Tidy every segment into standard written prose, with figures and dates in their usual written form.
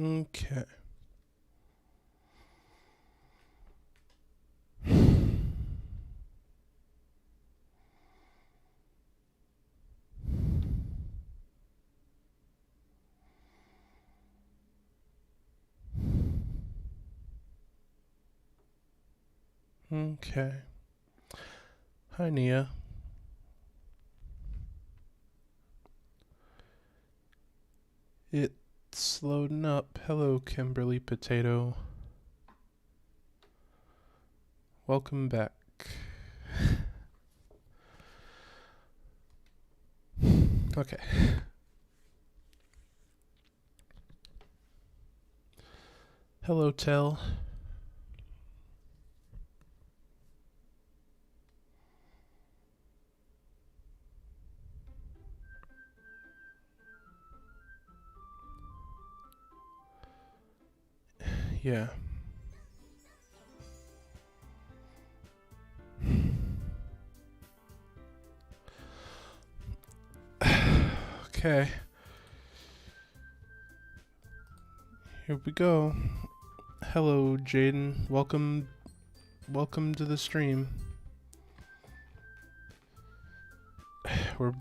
Okay. Okay. Hi, Nia. It's loading up. Hello, Kimberly Potato. Welcome back. Okay. Hello, Tell. Yeah. Okay. Here we go. Hello, Jaden. Welcome to the stream. We're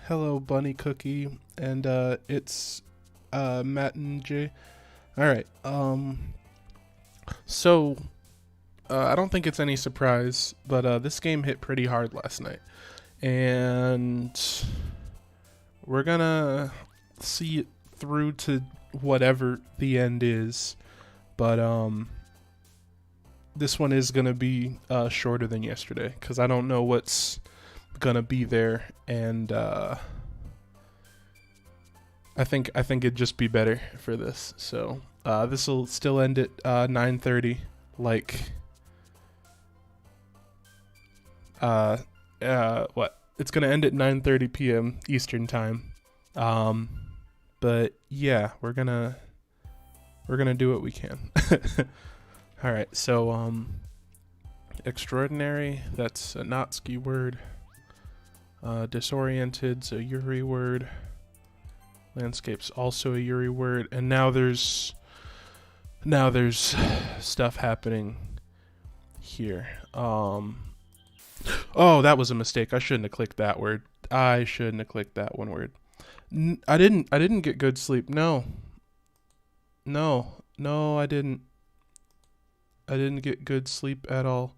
Hello, Bunny Cookie, and it's Matt and Jay. All right. So I don't think it's any surprise, but this game hit pretty hard last night, and we're gonna see it through to whatever the end is. But this one is gonna be shorter than yesterday because I don't know what's gonna be there, and I think it'd just be better for this. So this will still end at 9:30, like what? It's gonna end at 9:30 p.m. Eastern time. But yeah, we're gonna do what we can. All right. So extraordinary. That's a Natsuki word. Disoriented's a Yuri word. Landscape's also a Yuri word, and now there's stuff happening here. Oh, that was a mistake. I shouldn't have clicked that word. I shouldn't have clicked that one word. I didn't get good sleep. No, I didn't. I didn't get good sleep at all.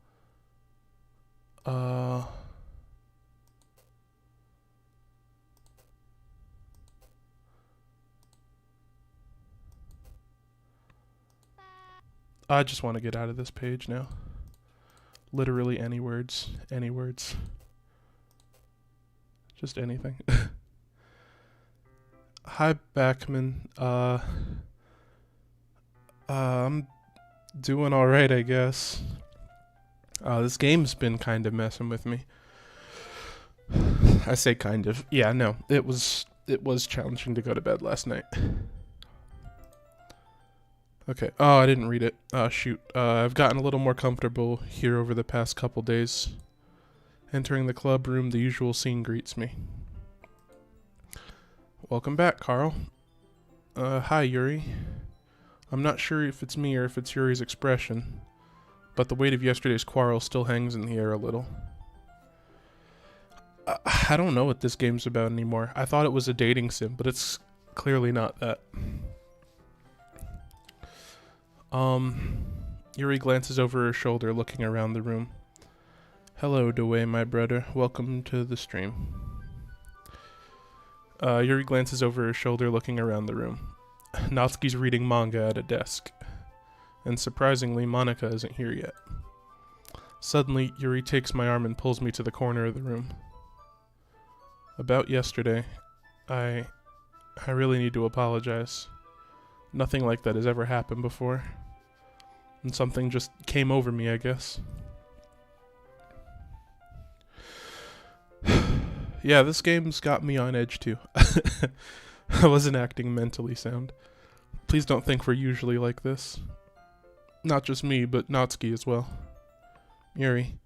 I just want to get out of this page now. Literally any words. Any words. Just anything. Hi, Backman. I'm doing alright, I guess. This game's been kind of messing with me. I say kind of. Yeah, no. It was challenging to go to bed last night. Okay. Oh, I didn't read it. Shoot. I've gotten a little more comfortable here over the past couple days. Entering the club room, the usual scene greets me. Welcome back, Carl. Hi, Yuri. I'm not sure if it's me or if it's Yuri's expression, but the weight of yesterday's quarrel still hangs in the air a little. I don't know what this game's about anymore. I thought it was a dating sim, but it's clearly not that. Yuri glances over her shoulder, looking around the room. Hello, Dewey, my brother. Welcome to the stream. Yuri glances over her shoulder, looking around the room. Natsuki's reading manga at a desk. And surprisingly, Monika isn't here yet. Suddenly, Yuri takes my arm and pulls me to the corner of the room. About yesterday, I really need to apologize. Nothing like that has ever happened before. And something just came over me, I guess. Yeah, this game's got me on edge too. I wasn't acting mentally sound. Please don't think we're usually like this. Not just me, but Natsuki as well. Yuri,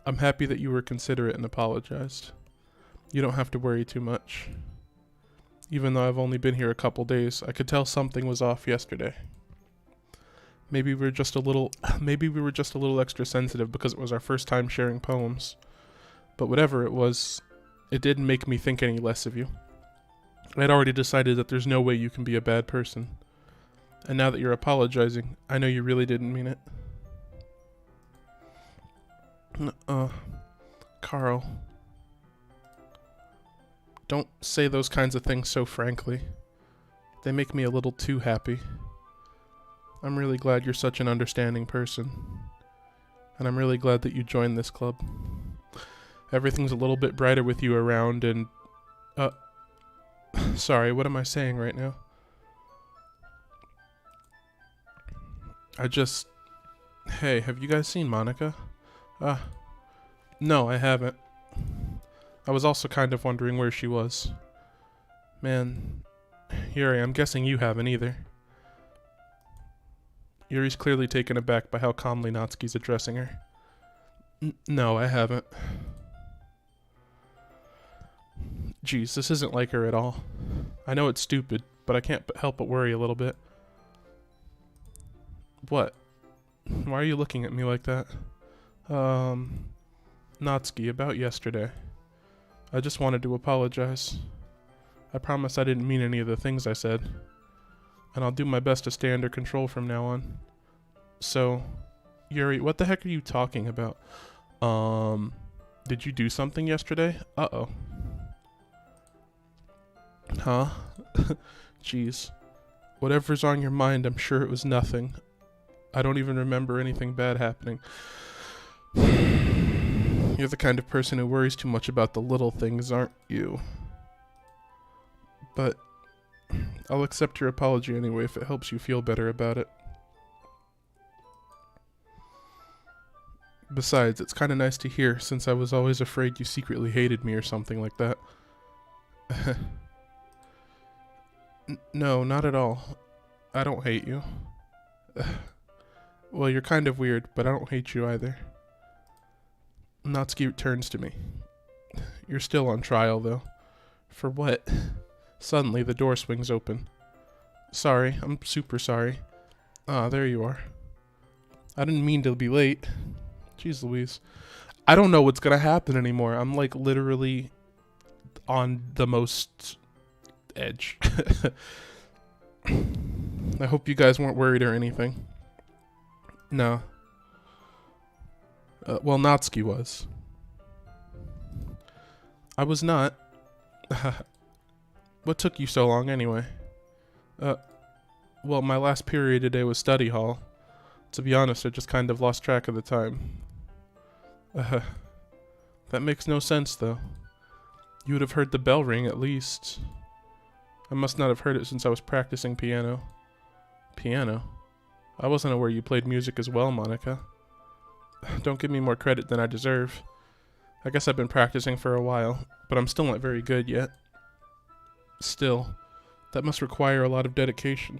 I'm happy that you were considerate and apologized. You don't have to worry too much. Even though I've only been here a couple days, I could tell something was off yesterday. Maybe we were just a little extra sensitive because it was our first time sharing poems. But whatever it was, it didn't make me think any less of you. I had already decided that there's no way you can be a bad person. And now that you're apologizing, I know you really didn't mean it. Carl. Don't say those kinds of things so frankly. They make me a little too happy. I'm really glad you're such an understanding person. And I'm really glad that you joined this club. Everything's a little bit brighter with you around and... Sorry, what am I saying right now? Hey, have you guys seen Monica? No, I haven't. I was also kind of wondering where she was. Man, Yuri, I'm guessing you haven't either. Yuri's clearly taken aback by how calmly Natsuki's addressing her. No, I haven't. Jeez, this isn't like her at all. I know it's stupid, but I can't help but worry a little bit. What? Why are you looking at me like that? Natsuki, about yesterday. I just wanted to apologize. I promise I didn't mean any of the things I said. And I'll do my best to stay under control from now on. So, Yuri, what the heck are you talking about? Did you do something yesterday? Uh-oh. Huh? Jeez. Whatever's on your mind, I'm sure it was nothing. I don't even remember anything bad happening. You're the kind of person who worries too much about the little things, aren't you? But I'll accept your apology anyway if it helps you feel better about it. Besides, it's kind of nice to hear since I was always afraid you secretly hated me or something like that. No, not at all. I don't hate you. Well, you're kind of weird, but I don't hate you either. Natsuki turns to me. You're still on trial, though. For what? Suddenly, the door swings open. Sorry, I'm super sorry. Ah, there you are. I didn't mean to be late. Jeez Louise. I don't know what's gonna happen anymore. I'm like literally on the most edge. I hope you guys weren't worried or anything. No. Well, Natsuki was. I was not. What took you so long anyway? Well, my last period today was study hall. To be honest, I just kind of lost track of the time. That makes no sense, though. You would have heard the bell ring, at least. I must not have heard it since I was practicing piano. Piano? I wasn't aware you played music as well, Monica. Don't give me more credit than I deserve. I guess I've been practicing for a while, but I'm still not very good yet. Still, that must require a lot of dedication.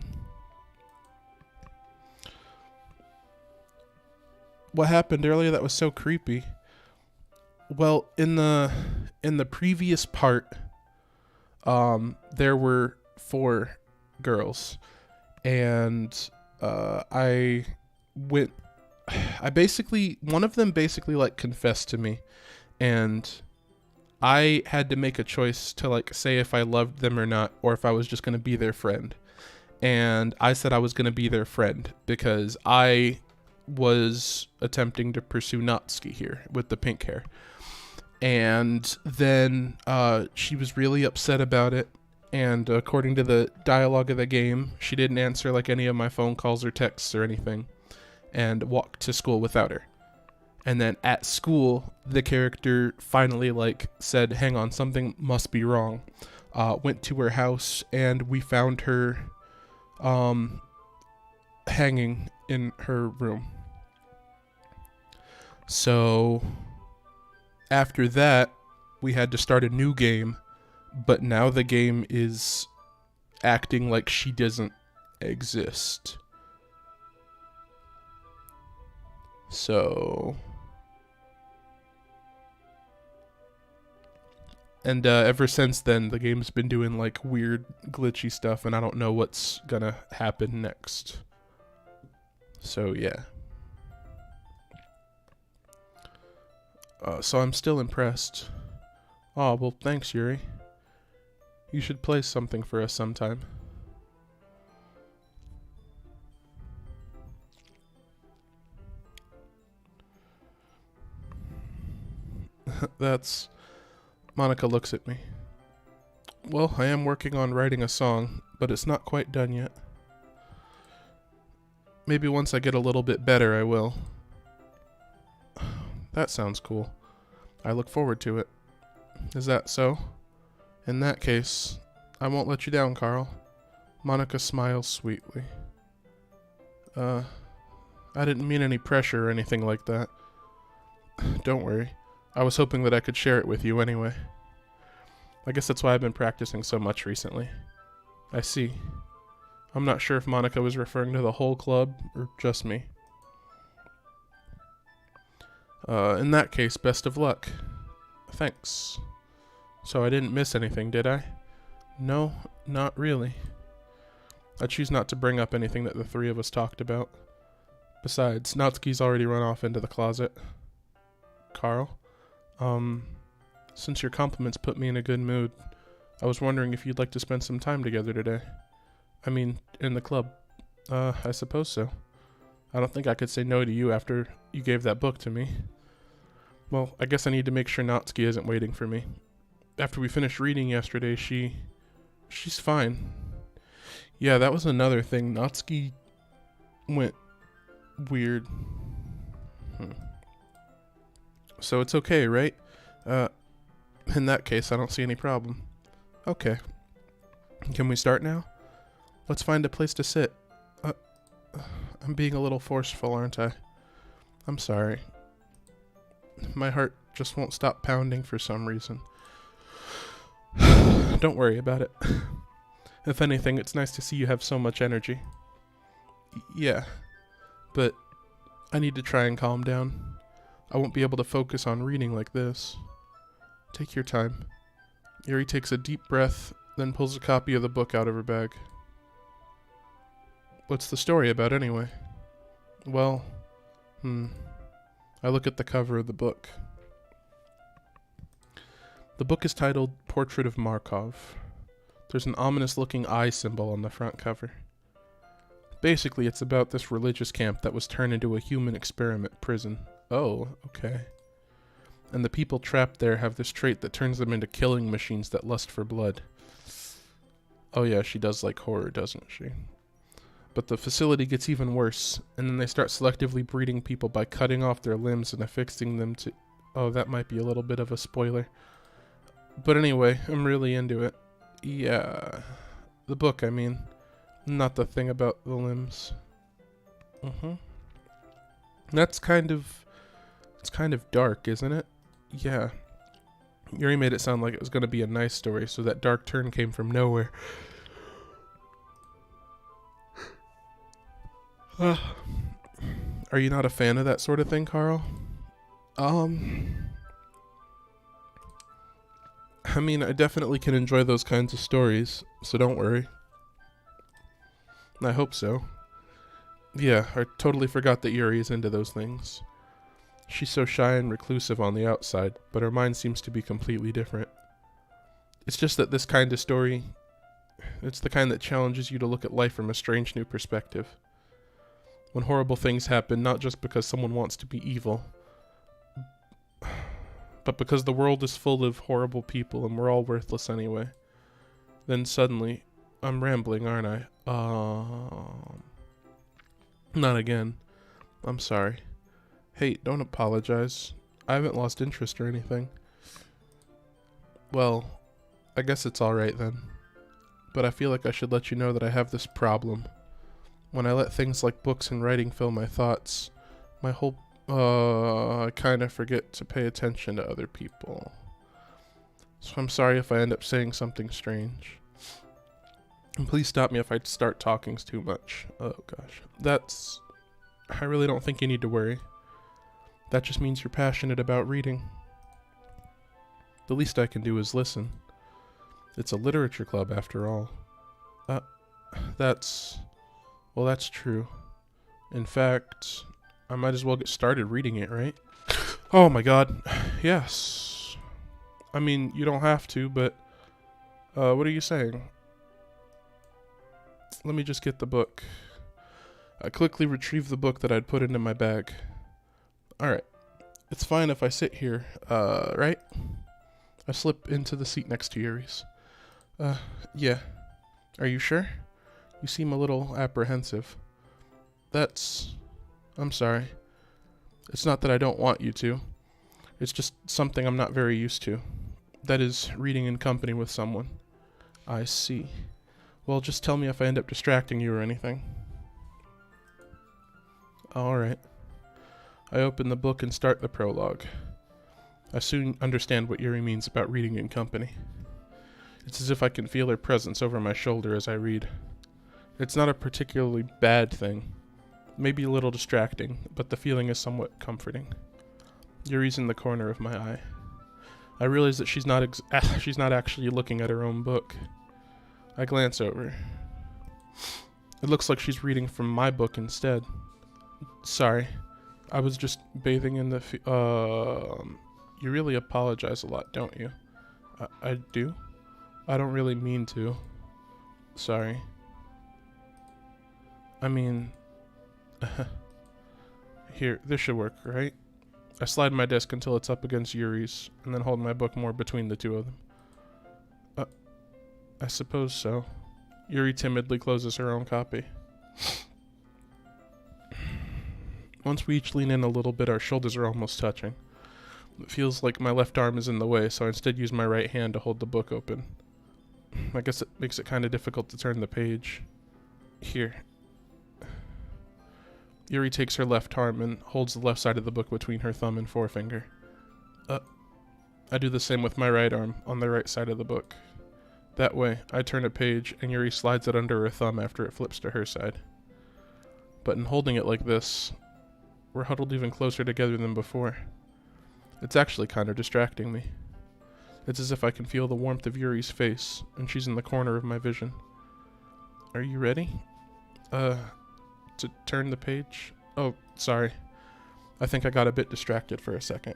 What happened earlier that was so creepy? Well, in the previous part, there were 4 girls, and one of them basically like confessed to me, and I had to make a choice to like say if I loved them or not, or if I was just going to be their friend. And I said I was going to be their friend because I was attempting to pursue Natsuki here with the pink hair. And then she was really upset about it. And according to the dialogue of the game, she didn't answer like any of my phone calls or texts or anything, and walked to school without her. And then at school, the character finally like said, hang on, something must be wrong. Went to her house and we found her hanging in her room. So after that, we had to start a new game, but now the game is acting like she doesn't exist. So... And ever since then, the game's been doing like weird, glitchy stuff, and I don't know what's gonna happen next. So yeah. So I'm still impressed. Oh, well, thanks, Yuri. You should play something for us sometime. That's... Monica looks at me. Well, I am working on writing a song, but it's not quite done yet. Maybe once I get a little bit better, I will. That sounds cool. I look forward to it. Is that so? In that case, I won't let you down, Carl. Monica smiles sweetly. I didn't mean any pressure or anything like that. Don't worry. I was hoping that I could share it with you anyway. I guess that's why I've been practicing so much recently. I see. I'm not sure if Monica was referring to the whole club or just me. In that case, best of luck. Thanks. So I didn't miss anything, did I? No, not really. I choose not to bring up anything that the three of us talked about. Besides, Natsuki's already run off into the closet. Carl? Since your compliments put me in a good mood, I was wondering if you'd like to spend some time together today. I mean, in the club. I suppose so. I don't think I could say no to you after you gave that book to me. Well, I guess I need to make sure Natsuki isn't waiting for me. After we finished reading yesterday, she's fine. Yeah, that was another thing. Natsuki went weird. So it's okay, right? In that case, I don't see any problem. Okay. Can we start now? Let's find a place to sit. I'm being a little forceful, aren't I? I'm sorry. My heart just won't stop pounding for some reason. Don't worry about it. If anything, it's nice to see you have so much energy. Yeah. But I need to try and calm down. I won't be able to focus on reading like this. Take your time. Yuri takes a deep breath, then pulls a copy of the book out of her bag. What's the story about anyway? Well, I look at the cover of the book. The book is titled Portrait of Markov. There's an ominous-looking eye symbol on the front cover. Basically, it's about this religious camp that was turned into a human experiment prison. Oh, okay. And the people trapped there have this trait that turns them into killing machines that lust for blood. Oh yeah, she does like horror, doesn't she? But the facility gets even worse, and then they start selectively breeding people by cutting off their limbs and affixing them to... Oh, that might be a little bit of a spoiler. But anyway, I'm really into it. Yeah. The book, I mean. Not the thing about the limbs. That's kind of... It's kind of dark, isn't it? Yeah. Yuri made it sound like it was going to be a nice story, so that dark turn came from nowhere. Are you not a fan of that sort of thing, Carl? I mean, I definitely can enjoy those kinds of stories, so don't worry. I hope so. Yeah, I totally forgot that Yuri is into those things. She's so shy and reclusive on the outside, but her mind seems to be completely different. It's just that this kind of story, it's the kind that challenges you to look at life from a strange new perspective. When horrible things happen, not just because someone wants to be evil, but because the world is full of horrible people and we're all worthless anyway. Then suddenly, I'm rambling, aren't I? Not again. I'm sorry. Hey, don't apologize. I haven't lost interest or anything. Well, I guess it's alright then. But I feel like I should let you know that I have this problem. When I let things like books and writing fill my thoughts, my whole... I kind of forget to pay attention to other people. So I'm sorry if I end up saying something strange. And please stop me if I start talking too much. Oh gosh. I really don't think you need to worry. That just means you're passionate about reading. The least I can do is listen. It's a literature club after all. That's true. In fact, I might as well get started reading it, right? Oh my god. Yes. I mean, you don't have to, but what are you saying? Let me just get the book. I quickly retrieved the book that I'd put into my bag. Alright. It's fine if I sit here, right? I slip into the seat next to Yuri's. Yeah. Are you sure? You seem a little apprehensive. I'm sorry. It's not that I don't want you to. It's just something I'm not very used to. That is, reading in company with someone. I see. Well, just tell me if I end up distracting you or anything. Alright. I open the book and start the prologue. I soon understand what Yuri means about reading in company. It's as if I can feel her presence over my shoulder as I read. It's not a particularly bad thing. Maybe a little distracting, but the feeling is somewhat comforting. Yuri's in the corner of my eye. I realize that she's not actually looking at her own book. I glance over. It looks like she's reading from my book instead. Sorry. I was just bathing in the you really apologize a lot, don't you? I do? I don't really mean to. Sorry. I mean... Here, this should work, right? I slide my desk until it's up against Yuri's, and then hold my book more between the two of them. I suppose so. Yuri timidly closes her own copy. Once we each lean in a little bit, our shoulders are almost touching. It feels like my left arm is in the way, so I instead use my right hand to hold the book open. I guess it makes it kind of difficult to turn the page. Here. Yuri takes her left arm and holds the left side of the book between her thumb and forefinger. I do the same with my right arm on the right side of the book. That way, I turn a page and Yuri slides it under her thumb after it flips to her side. But in holding it like this, we're huddled even closer together than before. It's actually kind of distracting me. It's as if I can feel the warmth of Yuri's face, and she's in the corner of my vision. Are you ready? To turn the page? Oh, sorry. I think I got a bit distracted for a second.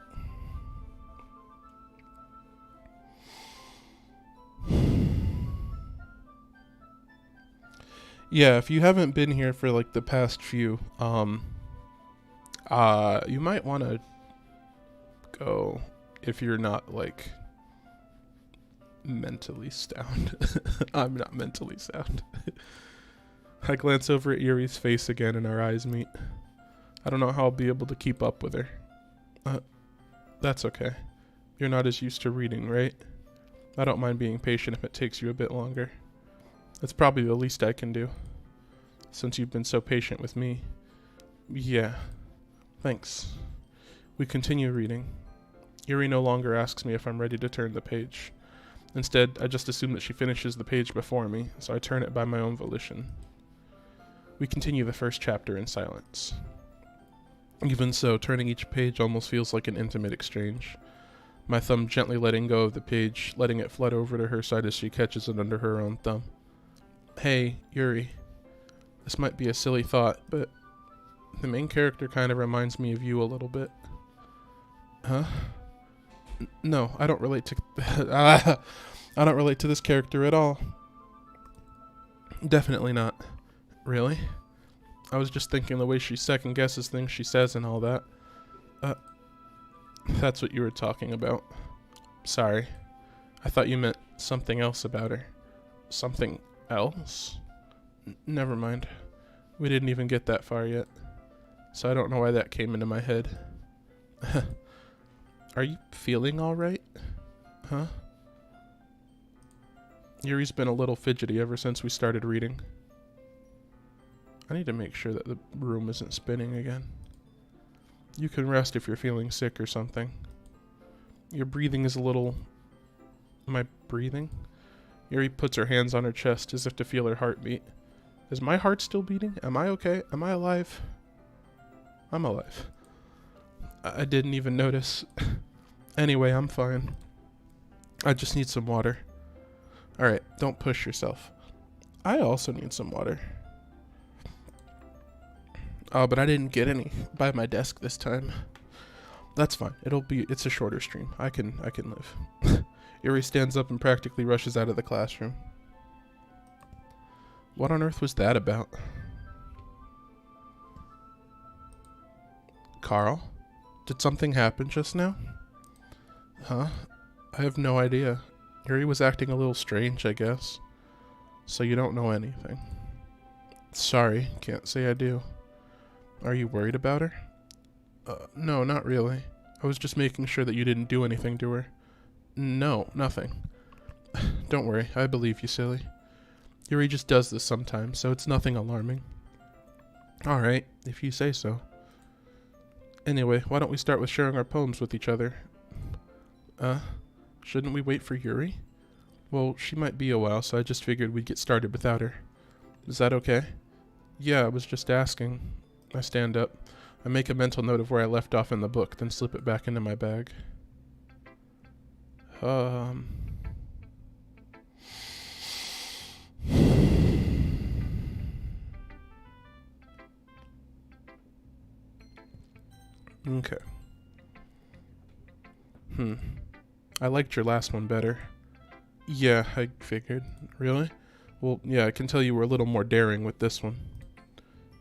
Yeah, if you haven't been here for like the past few, you might want to go if you're not like mentally sound. I'm not mentally sound. I glance over at Yuri's face again and our eyes meet. I don't know how I'll be able to keep up with her. That's okay. You're not as used to reading, right? I don't mind being patient if it takes you a bit longer. That's probably the least I can do, since you've been so patient with me. Yeah. Thanks. We continue reading. Yuri no longer asks me if I'm ready to turn the page. Instead, I just assume that she finishes the page before me, so I turn it by my own volition. We continue the first chapter in silence. Even so, turning each page almost feels like an intimate exchange. My thumb gently letting go of the page, letting it flood over to her side as she catches it under her own thumb. Hey, Yuri. This might be a silly thought, but the main character kind of reminds me of you a little bit. Huh? No, I don't relate to... I don't relate to this character at all. Definitely not. Really? I was just thinking the way she second guesses things she says and all that. That's what you were talking about. Sorry. I thought you meant something else about her. Something else? Never mind. We didn't even get that far yet. So I don't know why that came into my head. Are you feeling alright? Huh? Yuri's been a little fidgety ever since we started reading. I need to make sure that the room isn't spinning again. You can rest if you're feeling sick or something. Your breathing is a little... My breathing? Yuri puts her hands on her chest as if to feel her heartbeat. Is my heart still beating? Am I okay? Am I alive? I'm alive. I didn't even notice. Anyway, I'm fine. I just need some water. Alright, don't push yourself. I also need some water. Oh, but I didn't get any by my desk this time. That's fine. It's a shorter stream. I can live. Yuri stands up and practically rushes out of the classroom. What on earth was that about? Carl? Did something happen just now? Huh? I have no idea. Yuri was acting a little strange, I guess. So you don't know anything. Sorry, can't say I do. Are you worried about her? No, not really. I was just making sure that you didn't do anything to her. No, nothing. Don't worry, I believe you, silly. Yuri just does this sometimes, so it's nothing alarming. Alright, if you say so. Anyway, why don't we start with sharing our poems with each other? Shouldn't we wait for Yuri? Well, she might be a while, so I just figured we'd get started without her. Is that okay? Yeah, I was just asking. I stand up. I make a mental note of where I left off in the book, then slip it back into my bag. Okay. I liked your last one better. Yeah, I figured. Really? Well, yeah, I can tell you were a little more daring with this one.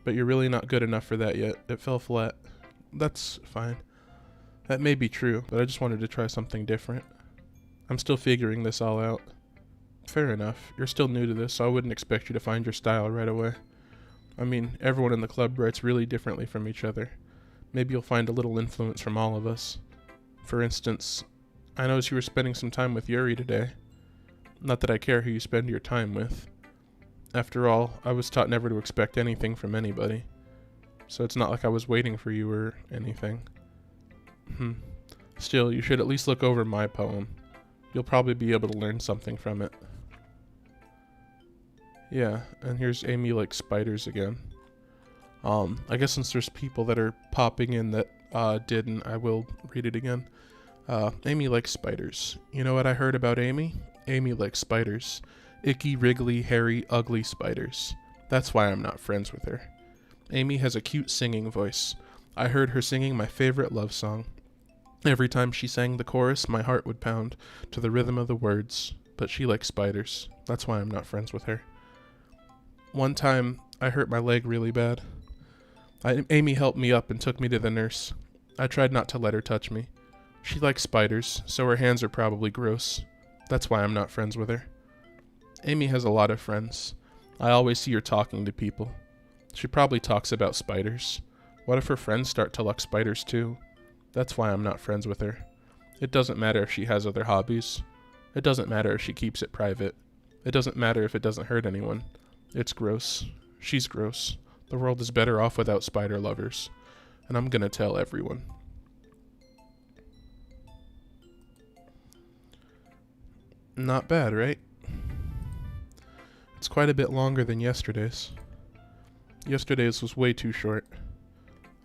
But you're really not good enough for that yet. It fell flat. That's fine. That may be true, but I just wanted to try something different. I'm still figuring this all out. Fair enough. You're still new to this, so I wouldn't expect you to find your style right away. I mean, everyone in the club writes really differently from each other. Maybe you'll find a little influence from all of us. For instance, I noticed you were spending some time with Yuri today. Not that I care who you spend your time with. After all, I was taught never to expect anything from anybody. So it's not like I was waiting for you or anything. Still, you should at least look over my poem. You'll probably be able to learn something from it. Yeah, and here's Amy Likes Spiders again. I guess since there's people that are popping in that didn't, I will read it again. Amy likes spiders. You know what I heard about Amy? Amy likes spiders. Icky, wriggly, hairy, ugly spiders. That's why I'm not friends with her. Amy has a cute singing voice. I heard her singing my favorite love song. Every time she sang the chorus, my heart would pound to the rhythm of the words. But she likes spiders. That's why I'm not friends with her. One time, I hurt my leg really bad. Amy helped me up and took me to the nurse. I tried not to let her touch me. She likes spiders, so her hands are probably gross. That's why I'm not friends with her. Amy has a lot of friends. I always see her talking to people. She probably talks about spiders. What if her friends start to like spiders too? That's why I'm not friends with her. It doesn't matter if she has other hobbies. It doesn't matter if she keeps it private. It doesn't matter if it doesn't hurt anyone. It's gross. She's gross. The world is better off without spider lovers. And I'm gonna tell everyone. Not bad, right? It's quite a bit longer than yesterday's. Yesterday's was way too short.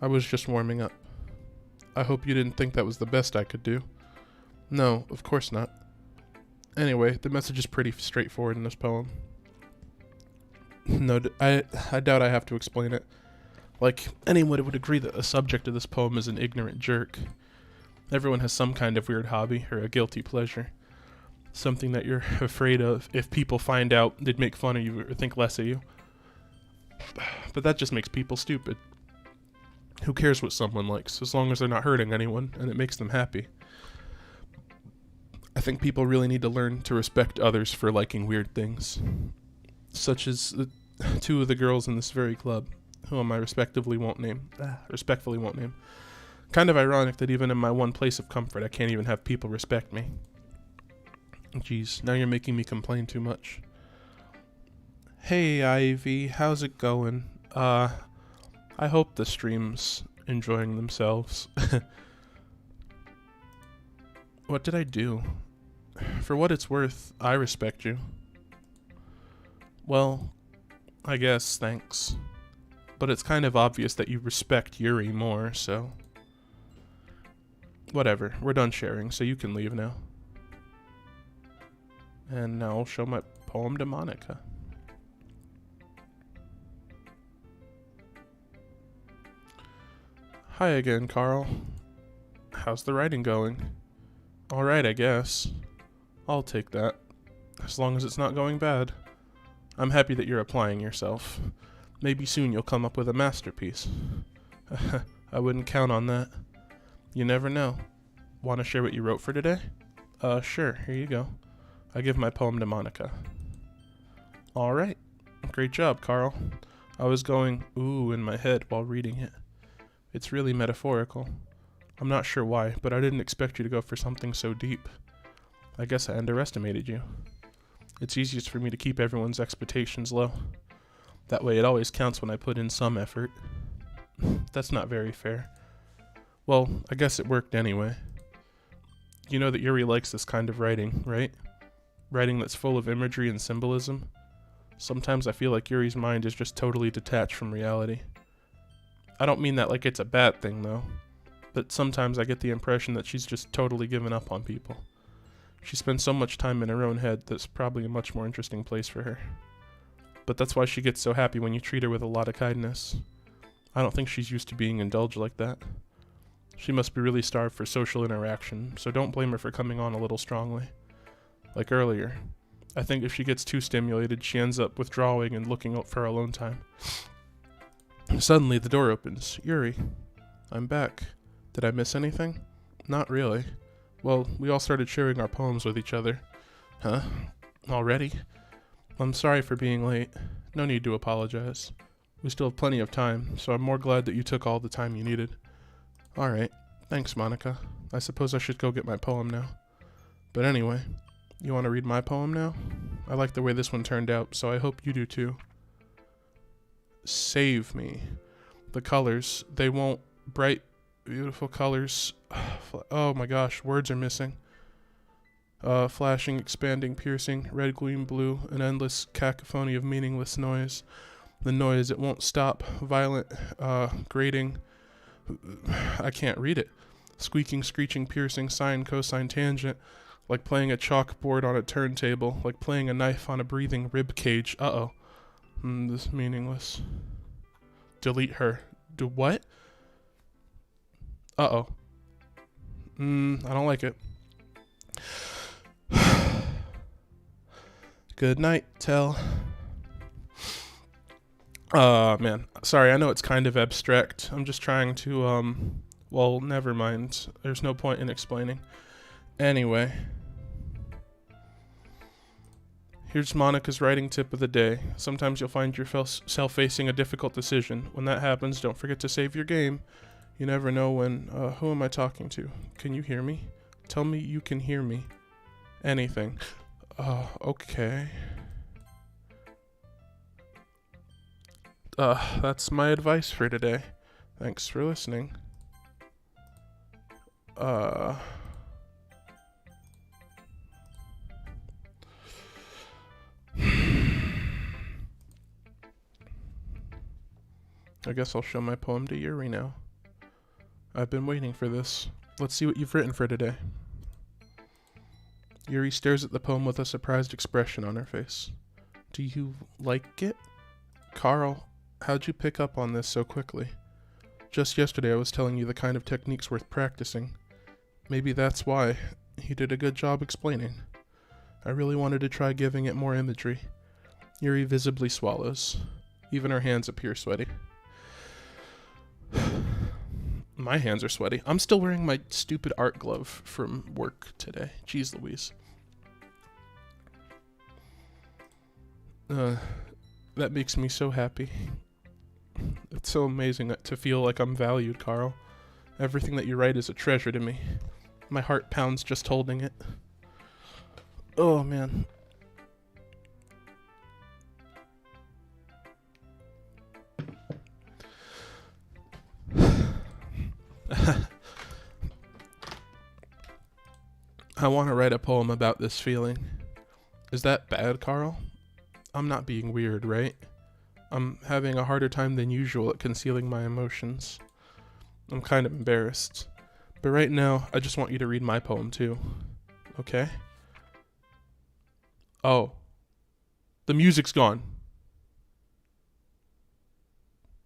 I was just warming up. I hope you didn't think that was the best I could do. No, of course not. Anyway, the message is pretty straightforward in this poem. No, I doubt I have to explain it. Like, anyone would agree that the subject of this poem is an ignorant jerk. Everyone has some kind of weird hobby or a guilty pleasure. Something that you're afraid of. If people find out, they'd make fun of you or think less of you. But that just makes people stupid. Who cares what someone likes, as long as they're not hurting anyone and it makes them happy. I think people really need to learn to respect others for liking weird things. Such as the two of the girls in this very club, whom I respectfully won't name. Kind of ironic that even in my one place of comfort, I can't even have people respect me. Jeez, now you're making me complain too much. Hey Ivy, how's it going? I hope the stream's enjoying themselves. What did I do? For what it's worth, I respect you. Well, I guess, thanks. But it's kind of obvious that you respect Yuri more, so... Whatever, we're done sharing, so you can leave now. And now I'll show my poem to Monica. Hi again, Carl. How's the writing going? Alright, I guess. I'll take that. As long as it's not going bad. I'm happy that you're applying yourself. Maybe soon you'll come up with a masterpiece. I wouldn't count on that. You never know. Want to share what you wrote for today? Sure, here you go. I give my poem to Monica. Alright. Great job, Carl. I was going, ooh, in my head while reading it. It's really metaphorical. I'm not sure why, but I didn't expect you to go for something so deep. I guess I underestimated you. It's easiest for me to keep everyone's expectations low. That way it always counts when I put in some effort. That's not very fair. Well, I guess it worked anyway. You know that Yuri likes this kind of writing, right? Writing that's full of imagery and symbolism. Sometimes I feel like Yuri's mind is just totally detached from reality. I don't mean that like it's a bad thing, though. But sometimes I get the impression that she's just totally given up on people. She spends so much time in her own head that's probably a much more interesting place for her. But that's why she gets so happy when you treat her with a lot of kindness. I don't think she's used to being indulged like that. She must be really starved for social interaction, so don't blame her for coming on a little strongly. Like earlier, I think if she gets too stimulated, she ends up withdrawing and looking out for alone time. Suddenly, the door opens. Yuri, I'm back. Did I miss anything? Not really. Well, we all started sharing our poems with each other. Huh? Already? I'm sorry for being late. No need to apologize. We still have plenty of time, so I'm more glad that you took all the time you needed. Alright. Thanks, Monica. I suppose I should go get my poem now. But anyway, you want to read my poem now? I like the way this one turned out, so I hope you do too. Save me. The colors, they won't... Bright, beautiful colors. Oh my gosh, words are missing. Flashing, expanding, piercing, red gleam, blue, an endless cacophony of meaningless noise. The noise, it won't stop. Violent, grating. I can't read it. Squeaking, screeching, piercing, sine, cosine, tangent. Like playing a chalkboard on a turntable. Like playing a knife on a breathing rib cage. Uh-oh. This is meaningless. Delete her. Do what? Uh-oh. I don't like it. Good night, Tell. Man. Sorry, I know it's kind of abstract. I'm just trying to, well, never mind. There's no point in explaining. Anyway. Here's Monica's writing tip of the day. Sometimes you'll find yourself facing a difficult decision. When that happens, don't forget to save your game. You never know when, who am I talking to? Can you hear me? Tell me you can hear me. Anything. Okay. That's my advice for today. Thanks for listening. I guess I'll show my poem to Yuri now. I've been waiting for this. Let's see what you've written for today. Yuri stares at the poem with a surprised expression on her face. Do you like it? Carl, how'd you pick up on this so quickly? Just yesterday I was telling you the kind of techniques worth practicing. Maybe that's why. You did a good job explaining. I really wanted to try giving it more imagery. Yuri visibly swallows. Even her hands appear sweaty. My hands are sweaty. I'm still wearing my stupid art glove from work today. Jeez Louise. That makes me so happy. It's so amazing to feel like I'm valued, Carl. Everything that you write is a treasure to me. My heart pounds just holding it. Oh, man. I want to write a poem about this feeling. Is that bad, Carl? I'm not being weird, right? I'm having a harder time than usual at concealing my emotions. I'm kind of embarrassed. But right now, I just want you to read my poem too. Okay? Oh. The music's gone.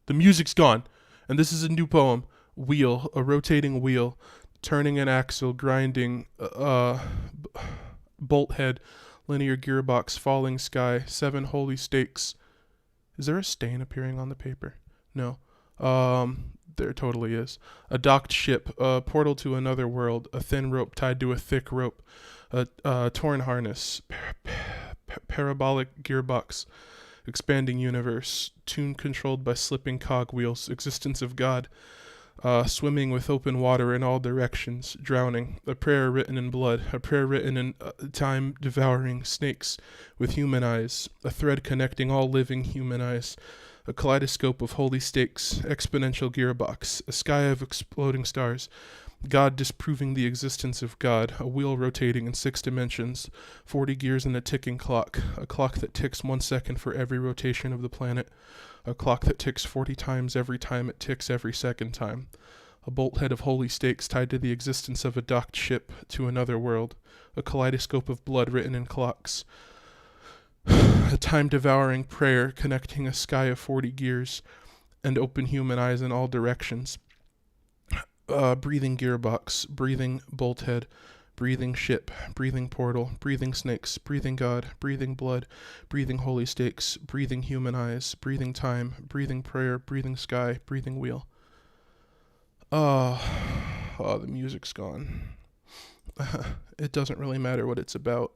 The music's gone. And this is a new poem. Wheel, a rotating wheel, turning an axle, grinding, bolt head, linear gearbox, falling sky, 7 holy stakes. Is there a stain appearing on the paper? No. There totally is. A docked ship, a portal to another world, a thin rope tied to a thick rope, a torn harness, parabolic gearbox, expanding universe, tune controlled by slipping cogwheels, existence of God, swimming with open water in all directions, drowning, a prayer written in blood, a prayer written in time, devouring snakes with human eyes, a thread connecting all living human eyes, a kaleidoscope of holy stakes, exponential gearbox, a sky of exploding stars, God disproving the existence of God, a wheel rotating in 6 dimensions, 40 gears in a ticking clock, a clock that ticks 1 second for every rotation of the planet, a clock that ticks 40 times every time it ticks every second time, a bolt head of holy stakes tied to the existence of a docked ship to another world, a kaleidoscope of blood written in clocks, a time-devouring prayer connecting a sky of 40 gears and open human eyes in all directions, breathing gearbox, breathing bolt head, breathing ship, breathing portal, breathing snakes, breathing God, breathing blood, breathing holy stakes, breathing human eyes, breathing time, breathing prayer, breathing sky, breathing wheel. Oh, the music's gone. It doesn't really matter what it's about.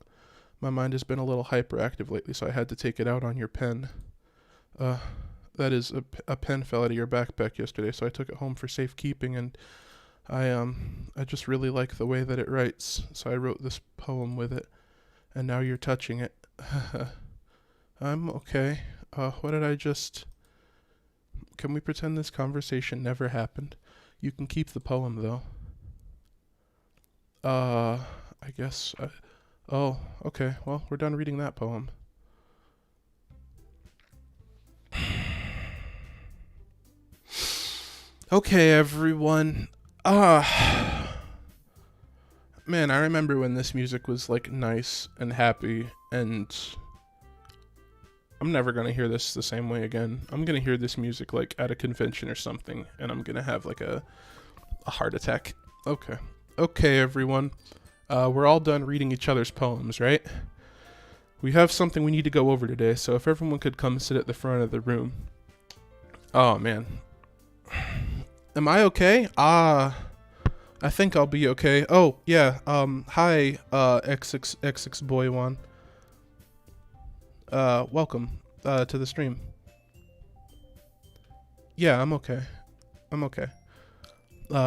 My mind has been a little hyperactive lately, so I had to take it out on your pen. That is, a pen fell out of your backpack yesterday, so I took it home for safekeeping, and I just really like the way that it writes, so I wrote this poem with it, and now you're touching it. I'm okay. What did I just... Can we pretend this conversation never happened? You can keep the poem, though. I guess... Oh, okay. Well, we're done reading that poem. Okay, everyone. Man, I remember when this music was, like, nice and happy, and I'm never gonna hear this the same way again. I'm gonna hear this music, like, at a convention or something, and I'm gonna have, like, a heart attack. Okay. Okay, everyone. We're all done reading each other's poems, right? We have something we need to go over today, so if everyone could come sit at the front of the room. Oh, man. Am I okay? I think I'll be okay. Oh, yeah, hi, XX Boy One. Welcome, to the stream. Yeah, I'm okay. I'm okay.